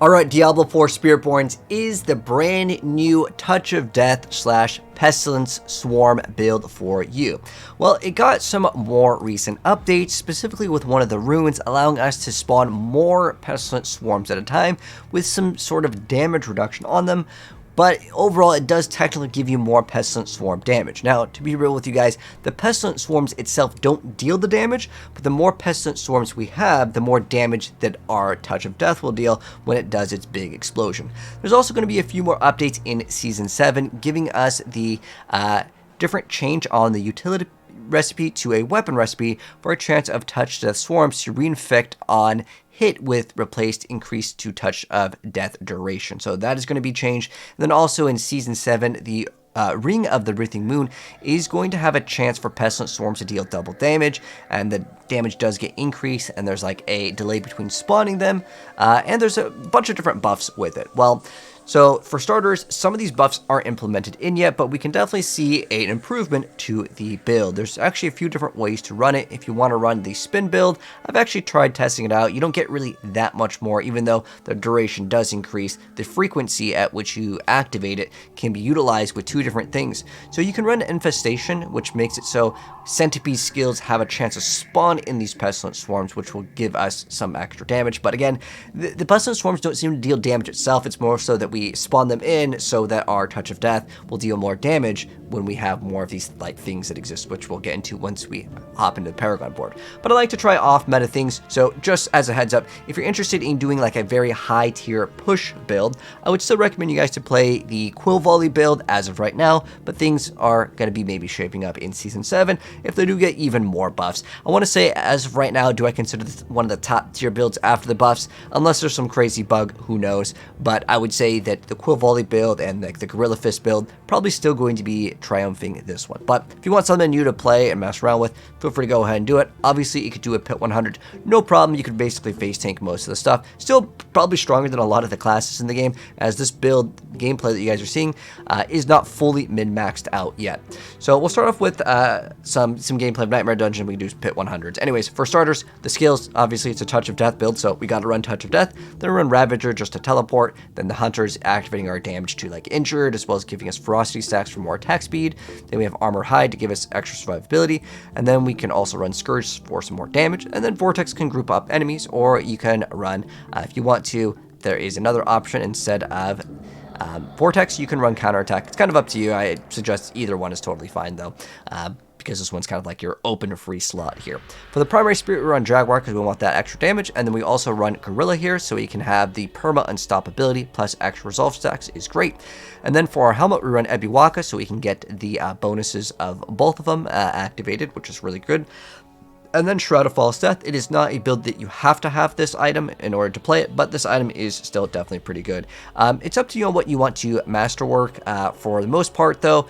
Alright, Diablo 4 SpiritBorns is the brand new Touch of Death / Pestilence Swarm build for you. Well, it got some more recent updates, specifically with one of the runes, allowing us to spawn more Pestilence Swarms at a time with some sort of damage reduction on them. But overall, it does technically give you more Pestilence Swarm damage. Now, to be real with you guys, the Pestilence Swarms itself don't deal the damage, but the more Pestilence Swarms we have, the more damage that our Touch of Death will deal when it does its big explosion. There's also going to be a few more updates in Season 7, giving us the different change on the utility recipe to a weapon recipe for a chance of Touch Death Swarms to reinfect on hit with replaced increased to Touch of Death duration. So that is going to be changed. And then also in Season 7, the Ring of the Writhing Moon is going to have a chance for Pestilence Swarms to deal double damage, and the damage does get increased, and there's like a delay between spawning them, and there's a bunch of different buffs with it. Well, so for starters, some of these buffs aren't implemented in yet, but we can definitely see an improvement to the build. There's actually a few different ways to run it. If you want to run the spin build, I've actually tried testing it out. You don't get really that much more, even though the duration does increase. The frequency at which you activate it can be utilized with two different things. So you can run Infestation, which makes it so centipede skills have a chance to spawn in these Pestilence Swarms, which will give us some extra damage. But again, the Pestilence Swarms don't seem to deal damage itself. It's more so that we spawn them in so that our Touch of Death will deal more damage when we have more of these like things that exist, which we'll get into once we hop into the Paragon Board. But I like to try off meta things, so just as a heads up, if you're interested in doing like a very high tier push build, I would still recommend you guys to play the Quill Volley build as of right now, but things are going to be maybe shaping up in Season 7 if they do get even more buffs. I want to say as of right now, do I consider this one of the top tier builds after the buffs? Unless there's some crazy bug, who knows, but I would say that the Quill Volley build and like the Gorilla Fist build probably still going to be triumphing this one. But if you want something new to play and mess around with, feel free to go ahead and do it. Obviously, you could do a Pit 100, no problem. You could basically face tank most of the stuff. Still probably stronger than a lot of the classes in the game, as this build gameplay that you guys are seeing is not fully min-maxed out yet. So we'll start off with some gameplay of Nightmare Dungeon. We can do Pit 100s. Anyways, for starters, the skills, obviously it's a Touch of Death build, so we got to run Touch of Death, then run Ravager just to teleport, then the Hunters activating our damage to like injured, as well as giving us ferocity stacks for more attack speed. Then we have Armor Hide to give us extra survivability, and then we can also run Scourge for some more damage, and then Vortex can group up enemies, or you can run, if you want to, there is another option instead of Vortex, you can run Counterattack. It's kind of up to you. I suggest either one is totally fine though, because this one's kind of like your open free slot here. For the primary spirit, we run Jaguar because we want that extra damage, and then we also run Gorilla here so we can have the perma unstoppability plus extra resolve stacks is great. And then for our helmet, we run Ebiwaka so we can get the bonuses of both of them activated, which is really good. And then Shroud of False Death. It is not a build that you have to have this item in order to play it, but this item is still definitely pretty good. It's up to you on what you want to masterwork. For the most part, though,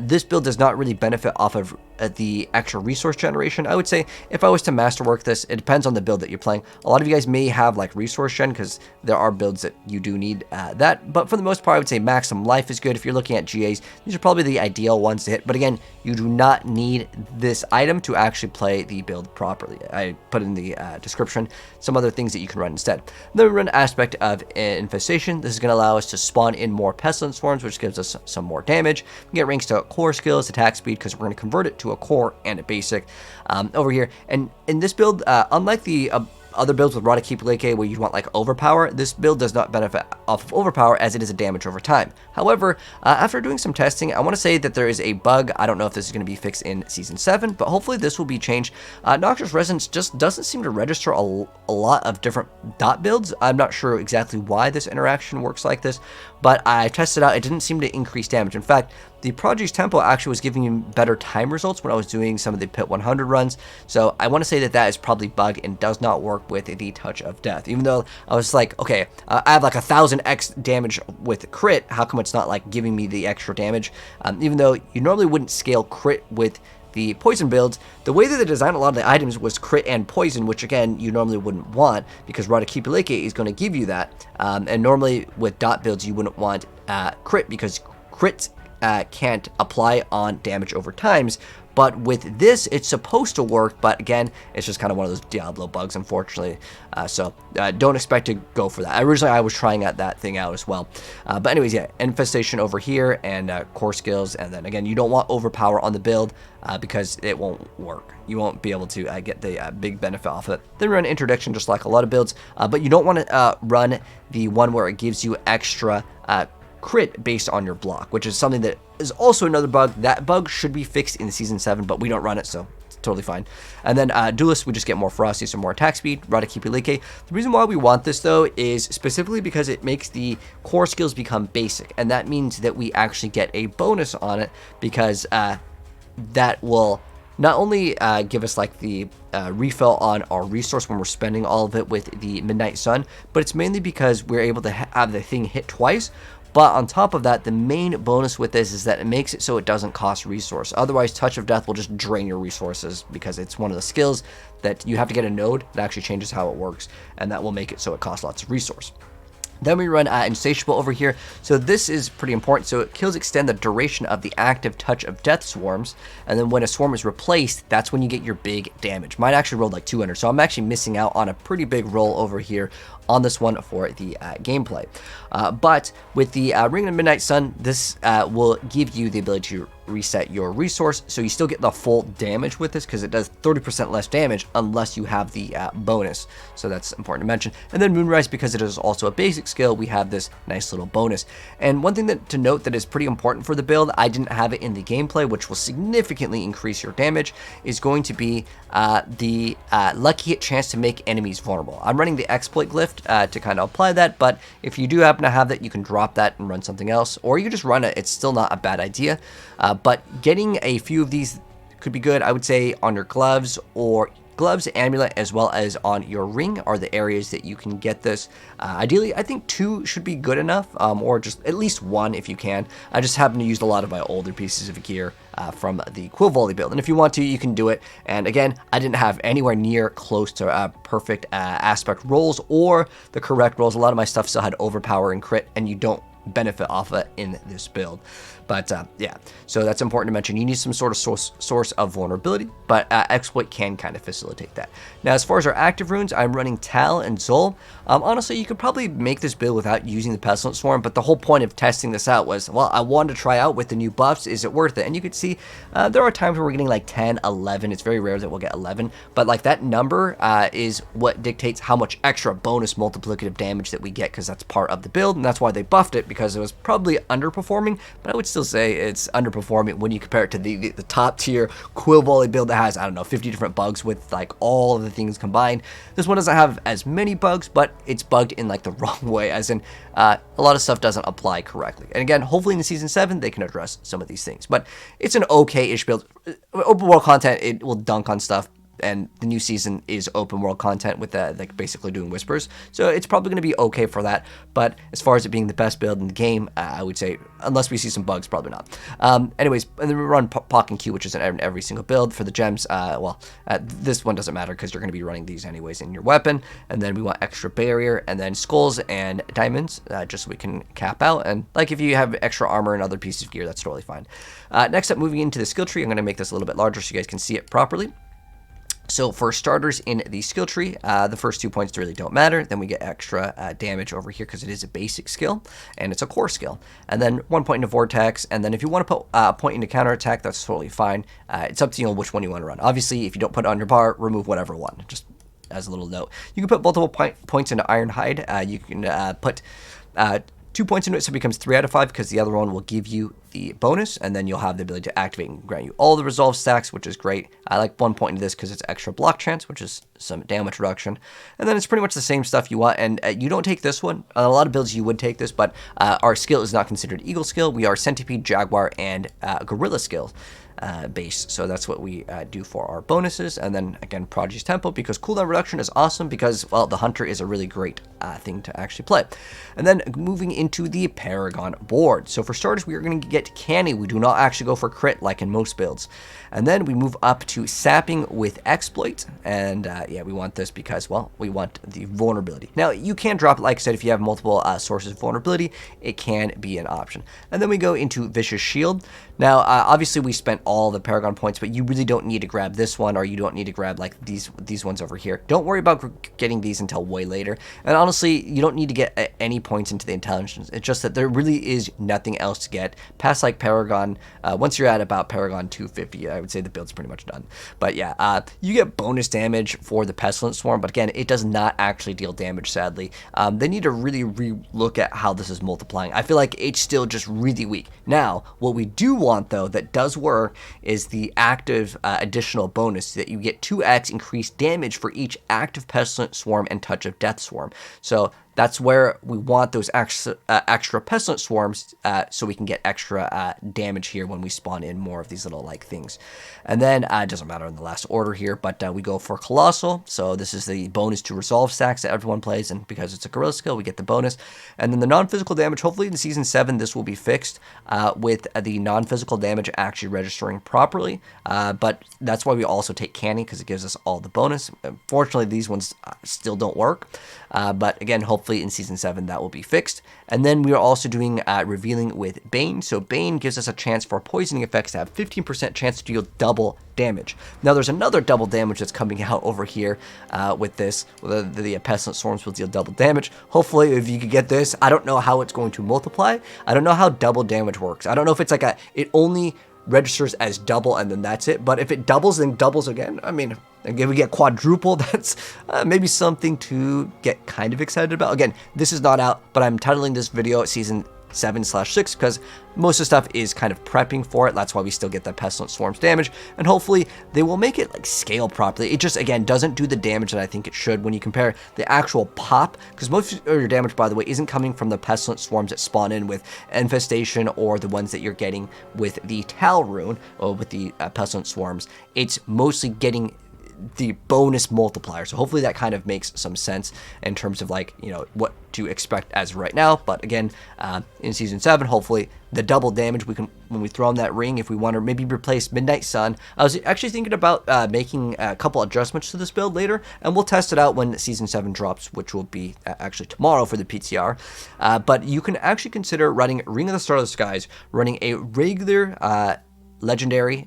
this build does not really benefit off of the extra resource generation. I would say if I was to masterwork this, it depends on the build that you're playing. A lot of you guys may have like resource gen because there are builds that you do need that, but for the most part, I would say Maximum Life is good. If you're looking at GAs, these are probably the ideal ones to hit, but again, you do not need this item to actually play the build properly. I put in the description some other things that you can run instead. Then we run Aspect of Infestation. This is going to allow us to spawn in more Pestilence Swarms, which gives us some more damage. We get ranks to core skills, attack speed, because we're going to convert it to a core and a basic over here. And in this build, unlike the other builds with Rada Keep Leke where you want like overpower, this build does not benefit off of overpower as it is a damage over time. However, after doing some testing, I want to say that there is a bug. I don't know if this is going to be fixed in Season 7, but hopefully this will be changed. Noxious Resonance just doesn't seem to register a lot of different dot builds. I'm not sure exactly why this interaction works like this, but I tested out. It didn't seem to increase damage. In fact, the Prodigy's Tempo actually was giving me better time results when I was doing some of the Pit 100 runs, so I want to say that that is probably bug and does not work with the Touch of Death. Even though I was like, okay, I have like 1000x damage with crit, how come it's not like giving me the extra damage? Even though you normally wouldn't scale crit with the poison builds, the way that they designed a lot of the items was crit and poison, which again you normally wouldn't want because Rada Keep Leke is going to give you that, and normally with dot builds you wouldn't want crit because crit can't apply on damage over times, but with this, it's supposed to work, but again, it's just kind of one of those Diablo bugs, unfortunately. So don't expect to go for that. Originally, I was trying that thing out as well. But anyways, yeah, Infestation over here and core skills. And then again, you don't want Overpower on the build because it won't work. You won't be able to get the big benefit off of it. Then run Interdiction just like a lot of builds, but you don't want to run the one where it gives you extra crit based on your block, which is something that is also another bug. That bug should be fixed in Season 7, but we don't run it, so it's totally fine. And then Duelist, we just get more Frosty, so more attack speed, Radakipilike. The reason why we want this, though, is specifically because it makes the core skills become basic, and that means that we actually get a bonus on it, because that will not only give us like the refill on our resource when we're spending all of it with the Midnight Sun, but it's mainly because we're able to have the thing hit twice. But on top of that, the main bonus with this is that it makes it so it doesn't cost resource. Otherwise, Touch of Death will just drain your resources because it's one of the skills that you have to get a node that actually changes how it works, and that will make it so it costs lots of resource. Then we run Insatiable over here. So this is pretty important. So kills extend the duration of the active Touch of Death swarms. And then when a swarm is replaced, that's when you get your big damage. Mine actually rolled like 200. So I'm actually missing out on a pretty big roll over here on this one for the gameplay. But with the Ring of Midnight Sun, this will give you the ability to reset your resource, so you still get the full damage with this because it does 30% less damage unless you have the bonus, so that's important to mention. And then Moonrise, because it is also a basic skill, we have this nice little bonus. And one thing to note that is pretty important for the build, I didn't have it in the gameplay, which will significantly increase your damage, is going to be the lucky hit chance to make enemies vulnerable. I'm running the exploit glyph to kind of apply that, but if you do happen to have that, you can drop that and run something else, or you can just run it. It's still not a bad idea. But getting a few of these could be good. I would say on your gloves, amulet, as well as on your ring are the areas that you can get this. Ideally, I think 2 should be good enough, or just at least 1 if you can. I just happen to use a lot of my older pieces of gear from the Quill Volley build, and if you want to, you can do it. And again, I didn't have anywhere near close to perfect aspect rolls or the correct rolls. A lot of my stuff still had overpower and crit, and you don't benefit off of it in this build. But yeah, so that's important to mention. You need some sort of source of vulnerability, but exploit can kind of facilitate that. Now, as far as our active runes, I'm running Tal and Zol. Honestly, you could probably make this build without using the Pestilence Swarm, but the whole point of testing this out was, well, I wanted to try out with the new buffs. Is it worth it? And you could see there are times where we're getting like 10, 11. It's very rare that we'll get 11, but like that number is what dictates how much extra bonus multiplicative damage that we get, because that's part of the build, and that's why they buffed it, because it was probably underperforming, but I would still say it's underperforming when you compare it to the top tier Quill Volley build that has, I don't know, 50 different bugs with like all of the things combined. This one doesn't have as many bugs, but it's bugged in like the wrong way, as in a lot of stuff doesn't apply correctly. And again, hopefully in the Season 7 they can address some of these things, but it's an okay-ish build. Open world content, it will dunk on stuff, and the new season is open world content with like basically doing whispers, so it's probably going to be okay for that. But as far as it being the best build in the game, I would say unless we see some bugs, probably not. Anyways, and then we run Pock and Q, which is in every single build. For the gems, this one doesn't matter because you're going to be running these anyways in your weapon. And then we want extra barrier, and then skulls and diamonds, just so we can cap out. And like if you have extra armor and other pieces of gear, that's totally fine. Next up, moving into the skill tree, I'm going to make this a little bit larger so you guys can see it properly. So for starters in the skill tree, the first 2 points really don't matter. Then we get extra damage over here because it is a basic skill and it's a core skill. And then 1 point into Vortex. And then if you want to put a point into counterattack, that's totally fine. It's up to you on which one you want to run. Obviously, if you don't put it on your bar, remove whatever one. Just as a little note. You can put multiple points into Ironhide. You can put 2 points into it, so it becomes 3 out of 5 because the other one will give you the bonus, and then you'll have the ability to activate and grant you all the resolve stacks, which is great. I like 1 point into this because it's extra block chance, which is some damage reduction. And then it's pretty much the same stuff you want, and you don't take this one. On a lot of builds you would take this, but our skill is not considered Eagle skill. We are Centipede, Jaguar, and Gorilla skill base, so that's what we do for our bonuses. And then again, Prodigy's Temple, because cooldown reduction is awesome, because, well, the Hunter is a really great thing to actually play. And then moving into the Paragon Board. So for starters, we are going to get Canny. We do not actually go for crit like in most builds. And then we move up to Sapping with Exploit, and yeah, we want this because, well, we want the vulnerability. Now, you can drop it, like I said, if you have multiple sources of vulnerability, it can be an option. And then we go into Vicious Shield. Now, obviously, we spent all the Paragon points, but you really don't need to grab this one, or you don't need to grab like these ones over here. Don't worry about getting these until way later. And honestly, you don't need to get any points into the intelligence. It's just that there really is nothing else to get past like Paragon. Once you're at about Paragon 250, I would say the build's pretty much done. But yeah, you get bonus damage for the Pestilence Swarm, but again, it does not actually deal damage, sadly. They need to really re-look at how this is multiplying. I feel like it's still just really weak. Now, what we do want, though, that does work is the active additional bonus that you get 2x increased damage for each active Pestilent Swarm and Touch of Death Swarm. So that's where we want those extra Pestilent Swarms so we can get extra damage here when we spawn in more of these little like things. And then it doesn't matter in the last order here, but we go for Colossal. So this is the bonus to resolve stacks that everyone plays, and because it's a Gorilla skill, we get the bonus. And then the non-physical damage, hopefully in Season 7 this will be fixed with the non-physical damage actually registering properly. But that's why we also take Canny, because it gives us all the bonus. Unfortunately, these ones still don't work. But again, hopefully in Season 7 that will be fixed. And then we are also doing Revealing with Bane. So Bane gives us a chance for poisoning effects to have 15% chance to deal double damage. Now there's another double damage that's coming out over here with this. The Pestilent Swarms will deal double damage. Hopefully if you could get this, I don't know how it's going to multiply. I don't know how double damage works. I don't know if it's like it only registers as double and then that's it, but if it doubles then doubles again, I mean, again, we get quadruple. That's maybe something to get kind of excited about. Again, this is not out, but I'm titling this video Season 7/6 because most of the stuff is kind of prepping for it. That's why we still get that Pestilent Swarms damage, and hopefully they will make it like scale properly. It just, again, doesn't do the damage that I think it should when you compare the actual pop, because most of your damage, by the way, isn't coming from the Pestilent Swarms that spawn in with Infestation or the ones that you're getting with the Tal rune or with the Pestilent Swarms. It's mostly getting the bonus multiplier. So hopefully that kind of makes some sense in terms of like, you know, what to expect as right now. But again, in Season 7, hopefully the double damage we can, when we throw on that ring, if we want to maybe replace Midnight Sun. I was actually thinking about making a couple adjustments to this build later, and we'll test it out when Season 7 drops, which will be actually tomorrow for the PTR. But you can actually consider running Ring of the Starless Skies, running a regular legendary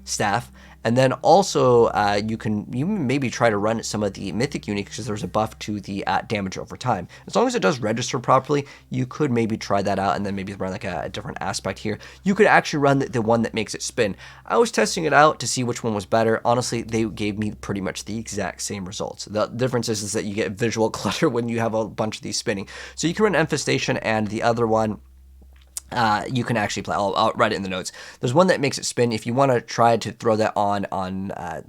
staff. And then also, you maybe try to run some of the Mythic Unique, because there's a buff to the damage over time. As long as it does register properly, you could maybe try that out, and then maybe run like a different aspect here. You could actually run the one that makes it spin. I was testing it out to see which one was better. Honestly, they gave me pretty much the exact same results. The difference is that you get visual clutter when you have a bunch of these spinning. So you can run Infestation, and the other one, you can actually play. I'll write it in the notes. There's one that makes it spin. If you want to try to throw that on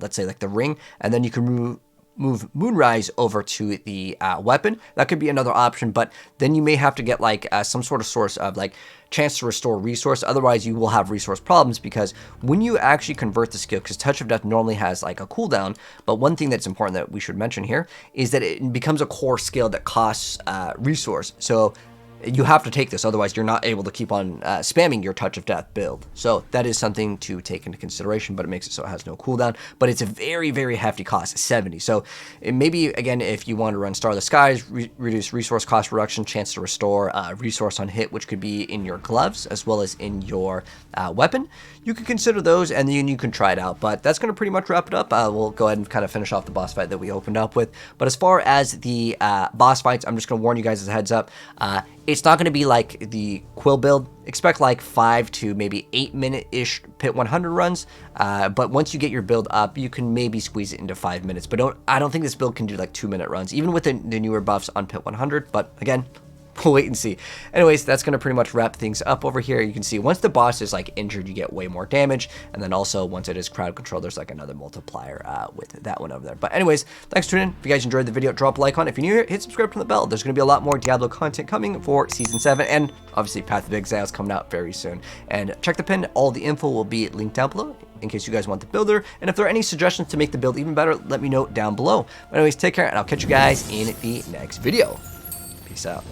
let's say like the ring, and then you can move Moonrise over to the weapon. That could be another option, but then you may have to get like some sort of source of like chance to restore resource. Otherwise, you will have resource problems, because when you actually convert the skill, because Touch of Death normally has like a cooldown, but one thing that's important that we should mention here is that it becomes a core skill that costs resource. So you have to take this, otherwise you're not able to keep on spamming your Touch of Death build. So that is something to take into consideration, but it makes it so it has no cooldown. But it's a very, very hefty cost, 70. So maybe, again, if you want to run Starless Skies, reduce resource cost reduction, chance to restore resource on hit, which could be in your gloves as well as in your weapon, you could consider those, and then you can try it out. But that's going to pretty much wrap it up. We'll go ahead and kind of finish off the boss fight that we opened up with. But as far as the boss fights, I'm just going to warn you guys as a heads up. It's not going to be like the Quill build. Expect like 5 to maybe 8 minute-ish Pit 100 runs. But once you get your build up, you can maybe squeeze it into 5 minutes. But I don't think this build can do like 2-minute runs, even with the newer buffs on Pit 100. But again, we'll wait and see. Anyways, that's going to pretty much wrap things up over here. You can see once the boss is like injured, you get way more damage. And then also once it is crowd control, there's like another multiplier with that one over there. But anyways, thanks for tuning in. If you guys enjoyed the video, drop a like on it. If you're new here, hit subscribe to the bell. There's going to be a lot more Diablo content coming for Season 7. And obviously Path of Exile is coming out very soon. And check the pin. All the info will be linked down below in case you guys want the builder. And if there are any suggestions to make the build even better, let me know down below. But anyways, take care, and I'll catch you guys in the next video. Peace out.